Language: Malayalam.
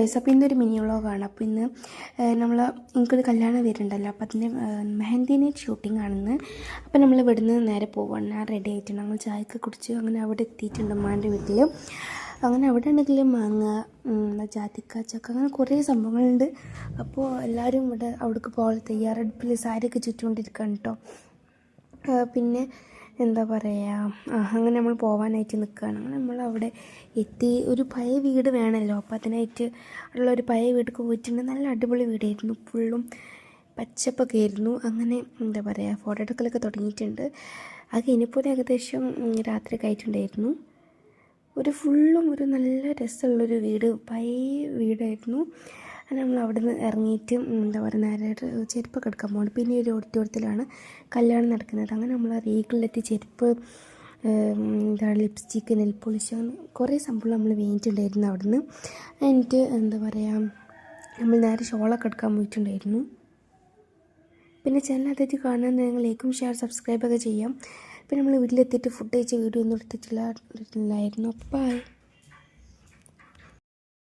ഗൈസ്, അപ്പോൾ ഇന്നൊരു മിനി വ്ളോഗാണ്. അപ്പോൾ ഇന്ന് എനിക്കൊരു കല്യാണം വരുന്നുണ്ടല്ലോ, അപ്പോൾ അതിൻ്റെ മെഹന്തി നൈറ്റ് ഷൂട്ടിംഗ് ആണെന്ന്. അപ്പോൾ നമ്മൾ ഇവിടുന്ന് നേരെ പോവാണ്. ഞാൻ റെഡി ആയിട്ടുണ്ട്. ഞങ്ങൾ ചായയൊക്കെ കുടിച്ച് അങ്ങനെ അവിടെ എത്തിയിട്ടുണ്ട് ഉമ്മാൻ്റെ വീട്ടിൽ. അങ്ങനെ അവിടെ ഉണ്ടെങ്കിൽ മാങ്ങ, ജാതിക്ക, ചക്ക, അങ്ങനെ കുറേ സംഭവങ്ങളുണ്ട്. അപ്പോൾ എല്ലാവരും അവിടേക്ക് പോകാൻ തയ്യാറെടുപ്പിൽ സാരിയൊക്കെ ചുറ്റുകൊണ്ടിരിക്കുകയാണ് കേട്ടോ. പിന്നെ എന്താ പറയുക, അങ്ങനെ നമ്മൾ പോകാനായിട്ട് നിൽക്കുകയാണ്. അങ്ങനെ നമ്മളവിടെ എത്തി. ഒരു പഴയ വീട് വേണമല്ലോ, അപ്പോൾ അതിനായിട്ട് ഉള്ളൊരു പഴയ വീട്ടിലേക്ക് പോയിട്ടുണ്ട്. നല്ല അടിപൊളി വീടായിരുന്നു, ഫുള്ളും പച്ചപ്പൊക്കെ ആയിരുന്നു. അങ്ങനെ എന്താ പറയുക, ഫോട്ടോ എടുക്കലൊക്കെ തുടങ്ങിയിട്ടുണ്ട്. അത് കഴിഞ്ഞപ്പോൾ ഏകദേശം രാത്രി ആയിട്ടുണ്ടായിരുന്നു. ഫുള്ളും ഒരു നല്ല രസമുള്ളൊരു വീട്, പഴയ വീടായിരുന്നു. അങ്ങനെ നമ്മൾ അവിടെ നിന്ന് ഇറങ്ങിയിട്ട് എന്താ പറയുക, നേരെ ചെരുപ്പൊക്കെ എടുക്കാൻ പോകണം. പിന്നെ ഒരു ഓഡിറ്റോറിയത്തിലാണ് കല്യാണം നടക്കുന്നത്. അങ്ങനെ നമ്മൾ റീഗിളിലെത്തി ചെരുപ്പ്, ലിപ്സ്റ്റിക്ക്, നെൽ പോളിഷ്, അങ്ങനെ കുറേ സംഭവം നമ്മൾ വേണ്ടിയിട്ടുണ്ടായിരുന്നു അവിടെ നിന്ന്. എന്നിട്ട് എന്താ പറയുക, നമ്മൾ നേരെ ഷോളൊക്കെ എടുക്കാൻ പോയിട്ടുണ്ടായിരുന്നു. പിന്നെ ചാനൽ ആദ്യമായിട്ട് കാണാൻ നിങ്ങൾ ലൈക്കും ഷെയർ സബ്സ്ക്രൈബൊക്കെ ചെയ്യാം. പിന്നെ നമ്മൾ വീട്ടിലെത്തിയിട്ട് ഫുഡ് കഴിച്ച വീഡിയോ ഒന്നും എടുത്തിട്ടില്ലായിരുന്നു. ബൈ.